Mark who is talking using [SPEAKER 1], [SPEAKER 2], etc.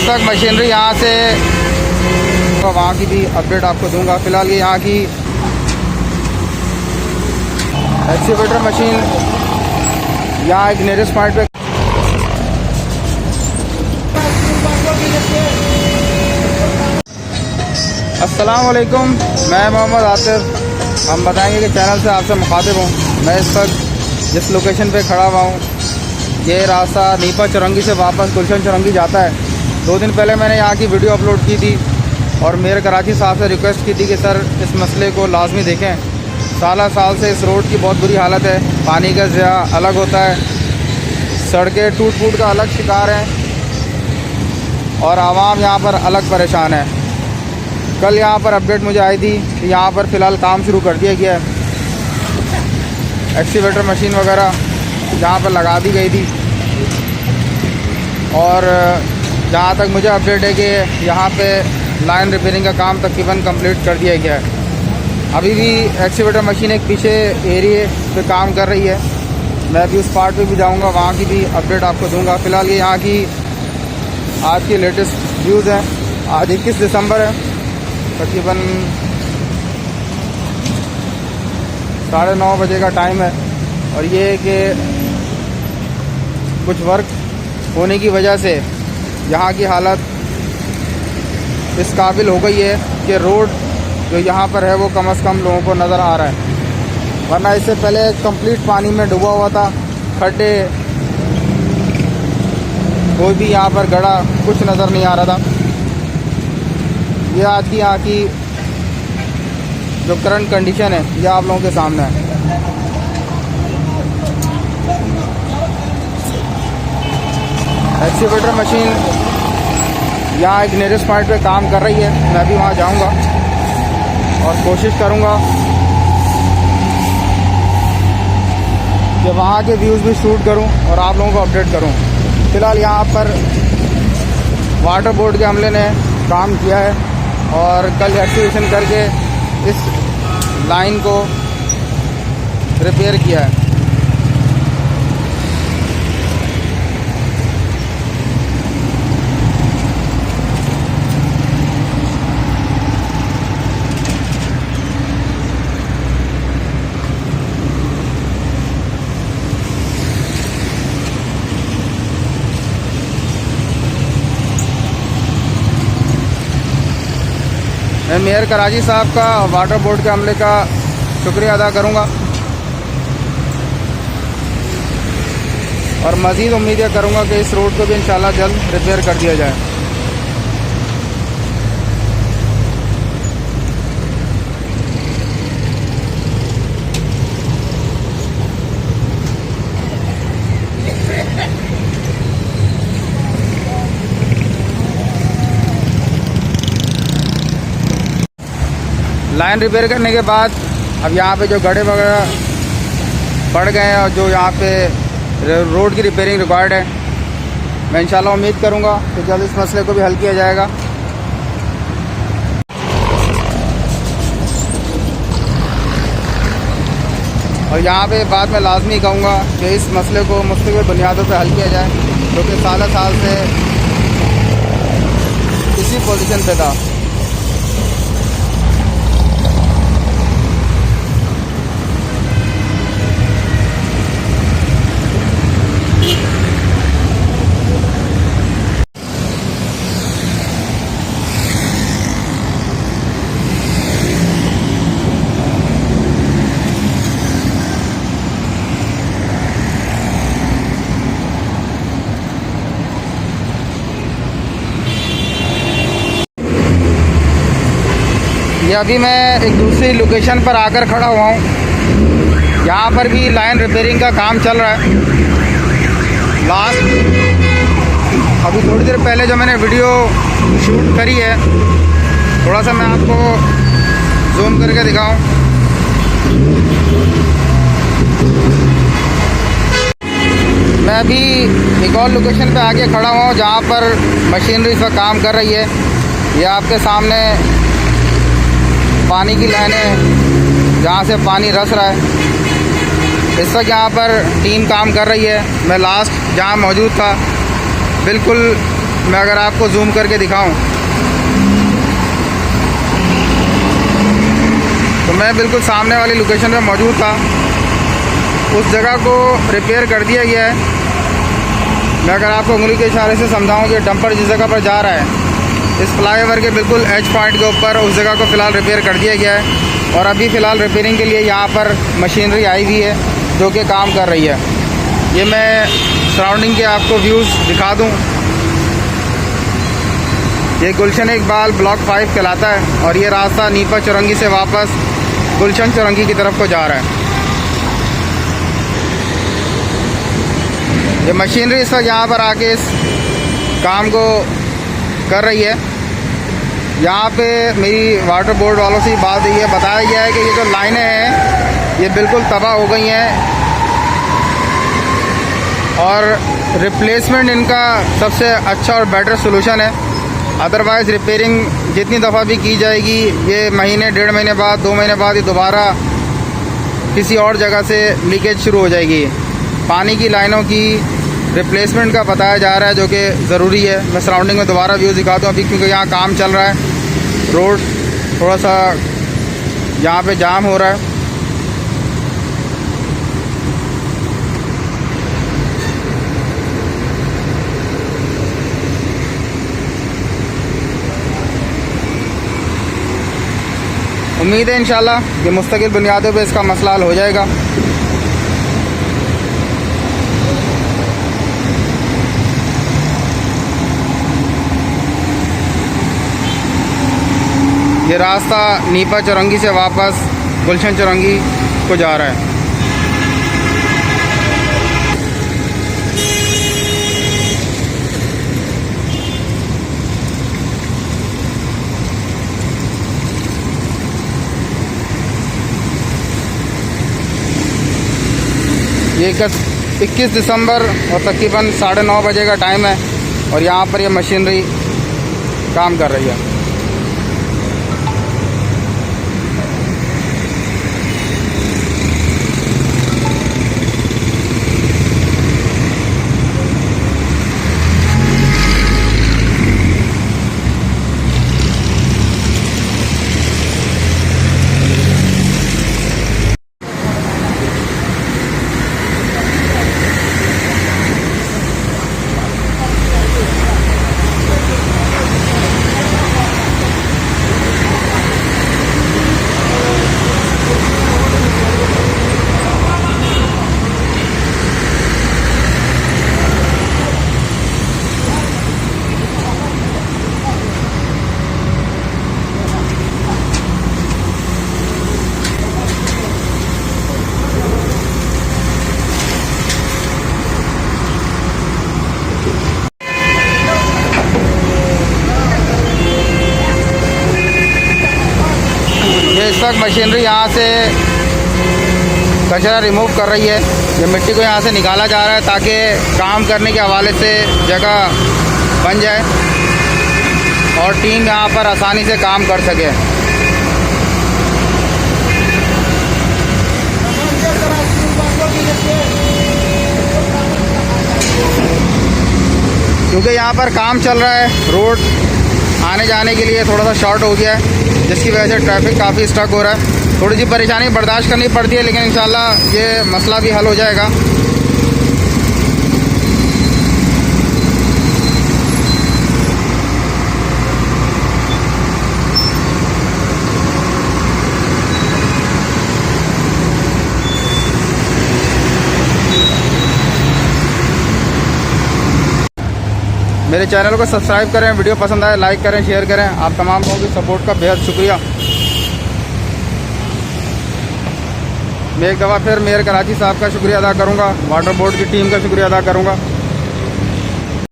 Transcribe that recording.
[SPEAKER 1] वक्त मशीनरी यहाँ से तो वहाँ की भी अपडेट आपको दूंगा। फ़िलहाल ये यहाँ की एक्सीवेटर मशीन यहाँ एक नियरेस्ट पॉइंट पे। अस्सलाम वालेकुम, मैं मोहम्मद आतिफ। हम बताएंगे कि चैनल से आपसे मुखातिब हूँ। मैं इस वक्त जिस लोकेशन पे खड़ा हुआ हूँ, ये रास्ता नीपा चौरंगी से वापस गुलशन चौरंगी जाता है। 2 दिन पहले मैंने यहाँ की वीडियो अपलोड की थी और मेरे कराची साहब से रिक्वेस्ट की थी कि सर इस मसले को लाजमी देखें। साल से इस रोड की बहुत बुरी हालत है। पानी का ज़िया अलग होता है, सड़कें टूट फूट का अलग शिकार हैं और आवाम यहाँ पर अलग परेशान है। कल यहाँ पर अपडेट मुझे आई थी कि यहाँ पर फ़िलहाल काम शुरू कर दिया गया है। एक्सीवेटर मशीन वगैरह यहाँ पर लगा दी गई थी और जहाँ तक मुझे अपडेट है कि यहाँ पे लाइन रिपेयरिंग का काम तकरीबन कंप्लीट कर दिया गया है। अभी भी एक्सीवेटर मशीन एक पीछे एरिए पे काम कर रही है। मैं अभी उस पार्ट पे भी जाऊँगा, वहाँ की भी अपडेट आपको दूँगा। फ़िलहाल ये यहाँ की आज की लेटेस्ट व्यूज़ हैं। आज 21 दिसंबर है, तकरीबन 9:30 बजे का टाइम है और ये कि कुछ वर्क होने की वजह से यहाँ की हालत इस काबिल हो गई है कि रोड जो यहाँ पर है वो कम से कम लोगों को नज़र आ रहा है, वरना इससे पहले कंप्लीट पानी में डूबा हुआ था। खड्डे कोई भी यहाँ पर गड़ा कुछ नज़र नहीं आ रहा था। ये आज की यहाँ की जो करंट कंडीशन है ये आप लोगों के सामने है। एक्सीवेटर मशीन यहाँ एक नियरेस्ट पॉइंट पे काम कर रही है। मैं भी वहाँ जाऊँगा और कोशिश करूँगा कि वहाँ के व्यूज़ भी शूट करूँ और आप लोगों को अपडेट करूँ। फ़िलहाल यहाँ पर वाटर बोर्ड के अमले ने काम किया है और कल एक्टिवेशन करके इस लाइन को रिपेयर किया है। मैं मेयर कराची साहब का, वाटर बोर्ड के अमले का शुक्रिया अदा करूंगा और मज़ीद उम्मीद करूंगा कि इस रोड को भी इंशाल्लाह जल्द रिपेयर कर दिया जाए। लाइन रिपेयर करने के बाद अब यहाँ पे जो गड्ढे वगैरह पड़ गए हैं और जो यहाँ पे रोड की रिपेयरिंग रिक्वायर्ड है, मैं इंशाल्लाह उम्मीद करूँगा कि जल्द इस मसले को भी हल किया जाएगा। और यहाँ पे बाद में लाजमी कहूँगा कि इस मसले को मुस्तकिल बुनियादों पे हल किया जाए, क्योंकि साल से इसी पोजीशन पे था। ये अभी मैं एक दूसरी लोकेशन पर आकर खड़ा हुआ हूँ। यहाँ पर भी लाइन रिपेयरिंग का काम चल रहा है। अभी थोड़ी देर पहले जो मैंने वीडियो शूट करी है, थोड़ा सा मैं आपको जूम करके दिखाऊं। मैं अभी एक और लोकेशन पे आके खड़ा हुआ हूँ जहाँ पर मशीनरी इस वक्त काम कर रही है। ये आपके सामने पानी की लाइनें जहाँ से पानी रस रहा है, इस वक्त यहाँ पर टीम काम कर रही है। मैं लास्ट जहाँ मौजूद था बिल्कुल मैं अगर आपको जूम करके दिखाऊं तो मैं बिल्कुल सामने वाली लोकेशन पे मौजूद था। उस जगह को रिपेयर कर दिया गया है। मैं अगर आपको उंगली के इशारे से समझाऊं कि डंपर जिस जगह पर जा रहा है, इस फ्लाईओवर के बिल्कुल एज पॉइंट के ऊपर उस जगह को फ़िलहाल रिपेयर कर दिया गया है। और अभी फ़िलहाल रिपेयरिंग के लिए यहाँ पर मशीनरी आई हुई है जो कि काम कर रही है। ये मैं सराउंडिंग के आपको व्यूज़ दिखा दूँ। ये गुलशन इकबाल ब्लॉक 5 कहलाता है और ये रास्ता नीपा चौरंगी से वापस गुलशन चौरंगी की तरफ को जा रहा है। ये मशीनरी इस वक्त यहाँ पर आके इस काम को कर रही है। यहाँ पे मेरी वाटर बोर्ड वालों से बात हुई है, बताया गया है कि ये जो लाइनें हैं ये बिल्कुल तबाह हो गई हैं और रिप्लेसमेंट इनका सबसे अच्छा और बेटर सोल्यूशन है। अदरवाइज़ रिपेयरिंग जितनी दफ़ा भी की जाएगी, ये महीने 1.5 महीने बाद 2 महीने बाद ये दोबारा किसी और जगह से लीकेज शुरू हो जाएगी। पानी की लाइनों की रिप्लेसमेंट का बताया जा रहा है जो कि ज़रूरी है। मैं सराउंडिंग में दोबारा व्यू दिखाता हूँ अभी, क्योंकि यहाँ काम चल रहा है। रोड थोड़ा सा यहाँ पे जाम हो रहा है। उम्मीद है इंशाल्लाह कि मुस्तकिल बुनियादों पे इसका मसला हल हो जाएगा। ये रास्ता नीपा चौरंगी से वापस गुलशन चौरंगी को जा रहा है। ये 21 दिसंबर और तकरीबन 9:30 बजे का टाइम है और यहाँ पर ये मशीनरी काम कर रही है। इस वक्त मशीनरी यहाँ से कचरा रिमूव कर रही है। ये मिट्टी को यहाँ से निकाला जा रहा है ताकि काम करने के हवाले से जगह बन जाए और टीम यहाँ पर आसानी से काम कर सके। क्योंकि यहाँ पर काम चल रहा है, रोड आने जाने के लिए थोड़ा सा शॉर्ट हो गया है, जिसकी वजह से ट्रैफिक काफ़ी स्टक हो रहा है। थोड़ी सी परेशानी बर्दाश्त करनी पड़ती है, लेकिन इंशाल्लाह ये मसला भी हल हो जाएगा। मेरे चैनल को सब्सक्राइब करें, वीडियो पसंद आए लाइक करें, शेयर करें। आप तमाम लोगों की सपोर्ट का बेहद शुक्रिया। मैं एक दफ़ा फिर मेयर कराची साहब का शुक्रिया अदा करूँगा, वाटर बोर्ड की टीम का शुक्रिया अदा करूँगा।